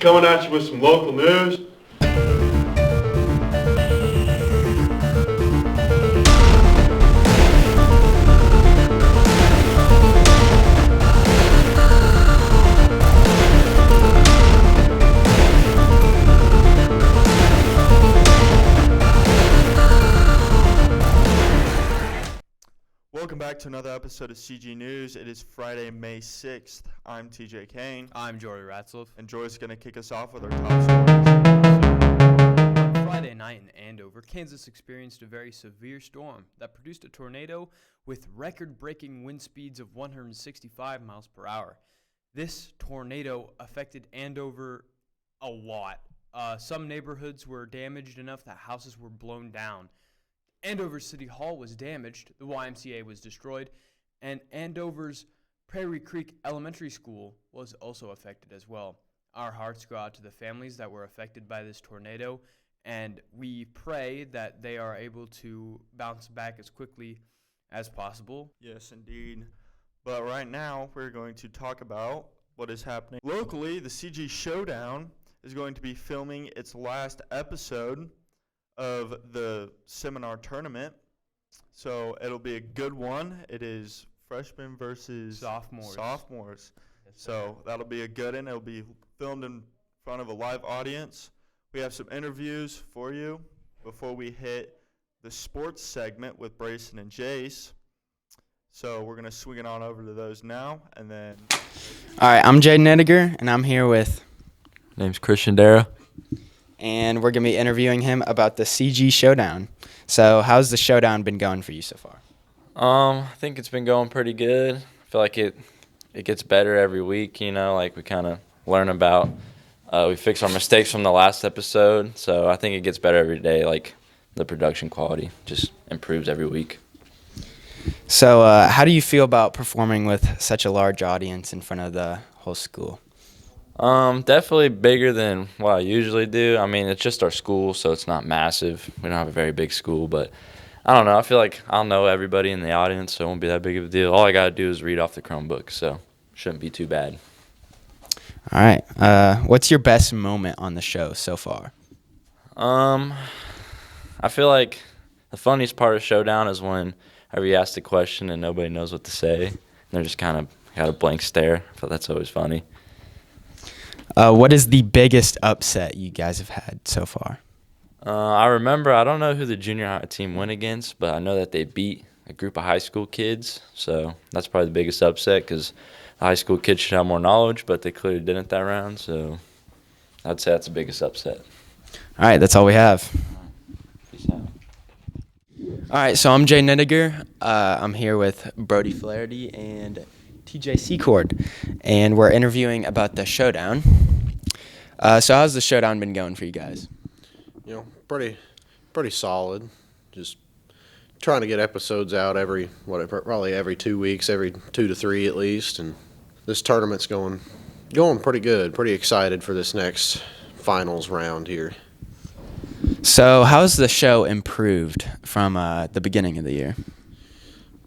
coming at you with some local news. Welcome back to another episode of CG News. It is Friday, May 6th. I'm TJ Kane. I'm Jory Ratzloff. And Jory's going to kick us off with our top stories. On Friday night in Andover, Kansas experienced a very severe storm that produced a tornado with record-breaking wind speeds of 165 miles per hour. This tornado affected Andover a lot. Some neighborhoods were damaged enough that houses were blown down. Andover City Hall was damaged, the YMCA was destroyed, and Andover's Prairie Creek Elementary School was also affected as well. Our hearts go out to the families that were affected by this tornado, and we pray that they are able to bounce back as quickly as possible. Yes, indeed. But right now, we're going to talk about what is happening locally. The CG Showdown is going to be filming its last episode of the seminar tournament, so it'll be a good one. It is freshmen versus sophomores. Yes, so that'll be a good one. It'll be filmed in front of a live audience. We have some interviews for you before we hit the sports segment with Brayson and Jace. So we're gonna swing it on over to those now, and then. All right, I'm Jay Nediger, and I'm here with. Name's Christian Dara. And we're going to be interviewing him about the CG Showdown. So how's the Showdown been going for you so far? I think it's been going pretty good. I feel like it gets better every week, like we kind of learn about, we fix our mistakes from the last episode. So I think it gets better every day, like the production quality just improves every week. So how do you feel about performing with such a large audience in front of the whole school? Definitely bigger than what I usually do. I mean, it's just our school, so it's not massive. We don't have a very big school, but I don't know. I feel like I'll know everybody in the audience, so it won't be that big of a deal. All I got to do is read off the Chromebook, so shouldn't be too bad. All right. What's your best moment on the show so far? I feel like the funniest part of Showdown is whenever you ask the question and nobody knows what to say, and they're just kind of got a blank stare. I thought that's always funny. What is the biggest upset you guys have had so far? I remember, I don't know who the junior high team went against, but I know that they beat a group of high school kids. So that's probably the biggest upset because the high school kids should have more knowledge, but they clearly didn't that round. So I'd say that's the biggest upset. All right, that's all we have. Peace out. All right, so I'm Jay Nediger. I'm here with Brody Flaherty and TJ Secord, and we're interviewing about the Showdown. So how's the Showdown been going for you guys? Pretty solid. Just trying to get episodes out probably every 2 weeks, every 2 to 3 at least, and this tournament's going pretty good. Pretty excited for this next finals round here. So how's the show improved from the beginning of the year?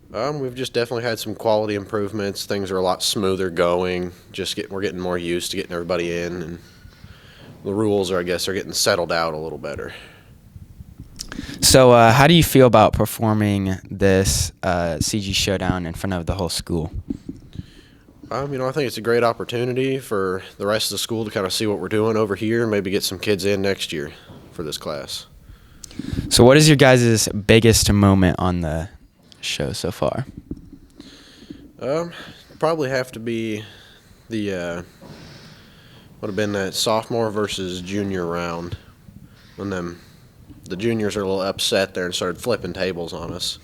We've just definitely had some quality improvements. Things are a lot smoother going. We're getting more used to getting everybody in, and the rules are getting settled out a little better. So how do you feel about performing this CG Showdown in front of the whole school? I think it's a great opportunity for the rest of the school to kind of see what we're doing over here and maybe get some kids in next year for this class. So what is your guys' biggest moment on the show so far? Probably have to be the would have been that sophomore versus junior round when the juniors are a little upset there and started flipping tables on us.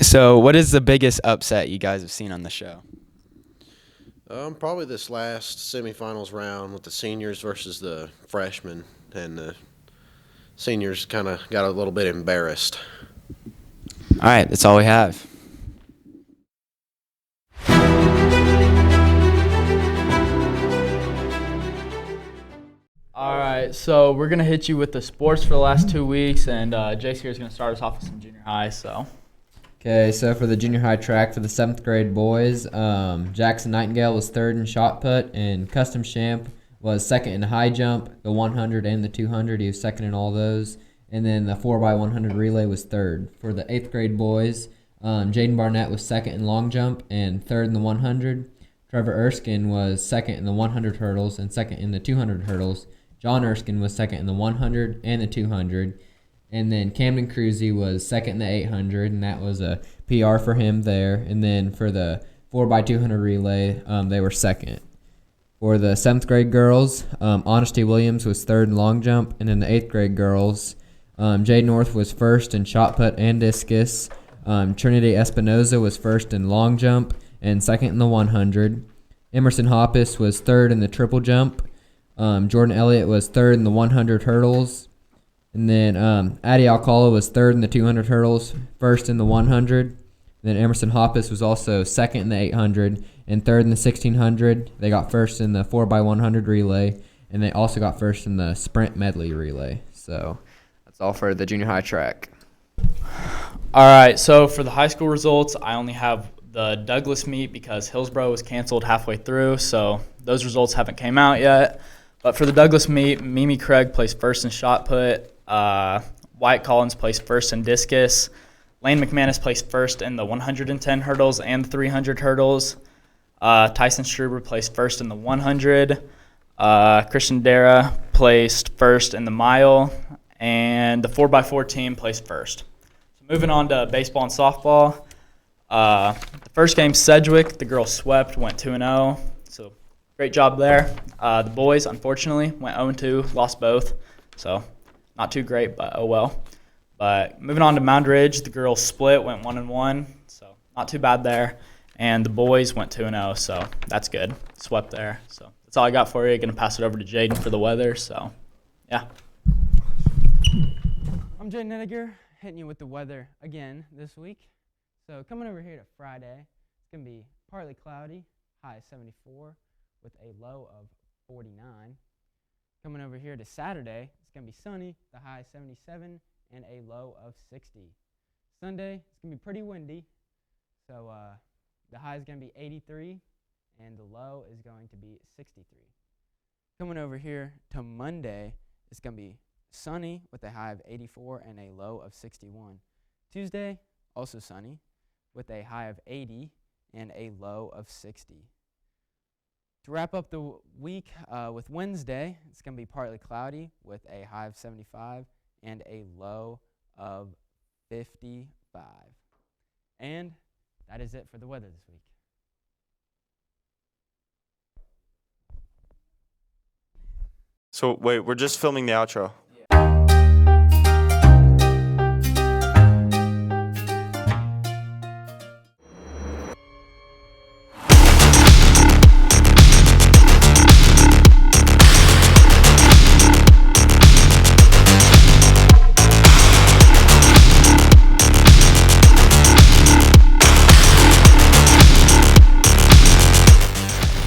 So what is the biggest upset you guys have seen on the show? Probably this last semifinals round with the seniors versus the freshmen, and the seniors kind of got a little bit embarrassed. All right, that's all we have. All right, so we're going to hit you with the sports for the last 2 weeks, and Jace here is going to start us off with some junior high, so Okay, so for the junior high track for the 7th grade boys, Jackson Nightingale was 3rd in shot put, and Custom Champ was 2nd in high jump, the 100 and the 200. He was 2nd in all those. And then the 4x100 relay was 3rd. For the 8th grade boys, Jaden Barnett was 2nd in long jump and 3rd in the 100. Trevor Erskine was 2nd in the 100 hurdles and 2nd in the 200 hurdles. John Erskine was 2nd in the 100 and the 200. And then Camden Cruzy was 2nd in the 800, and that was a PR for him there. And then for the 4x200 relay, they were 2nd. For the 7th grade girls, Honesty Williams was 3rd in long jump, and then the 8th grade girls, Jade North was 1st in shot put and discus. Trinity Espinoza was 1st in long jump and 2nd in the 100. Emerson Hoppus was 3rd in the triple jump. Jordan Elliott was 3rd in the 100 hurdles. And then Addie Alcala was 3rd in the 200 hurdles, 1st in the 100. Then Emerson Hoppus was also 2nd in the 800 and 3rd in the 1600. They got 1st in the 4x100 relay, and they also got 1st in the sprint medley relay. So that's all for the junior high track. All right, so for the high school results, I only have the Douglas meet because Hillsborough was canceled halfway through, so those results haven't came out yet. But for the Douglas meet, Mimi Craig placed 1st in shot put. Wyatt Collins placed 1st in discus. Lane McManus placed 1st in the 110 hurdles and the 300 hurdles. Tyson Struber placed 1st in the 100. Christian Dara placed 1st in the mile. And the 4x4 team placed 1st. So moving on to baseball and softball. The first game, Sedgwick, the girls swept, went 2-0. So great job there. The boys, unfortunately, went 0-2, lost both. So not too great, but oh well. But moving on to Mound Ridge, the girls split, went 1-1. So not too bad there. And the boys went 2-0, so that's good. Swept there. So that's all I got for you. Going to pass it over to Jaden for the weather. So, yeah. I'm Jay Nediger, hitting you with the weather again this week. So coming over here to Friday, it's going to be partly cloudy, high 74 with a low of 49. Coming over here to Saturday, it's going to be sunny, the high 77 and a low of 60. Sunday, it's going to be pretty windy, so the high is going to be 83 and the low is going to be 63. Coming over here to Monday, it's going to be sunny with a high of 84 and a low of 61. Tuesday, also sunny with a high of 80 and a low of 60. To wrap up the week with Wednesday, it's going to be partly cloudy with a high of 75 and a low of 55. And that is it for the weather this week. So wait, we're just filming the outro.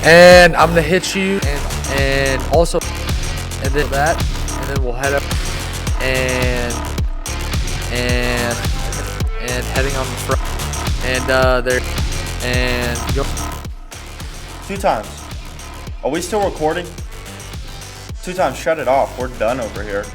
And I'm gonna hit you, and also, and then that, and then we'll head up, and heading on the front, and there, and go. 2 times. Are we still recording? 2 times. Shut it off. We're done over here.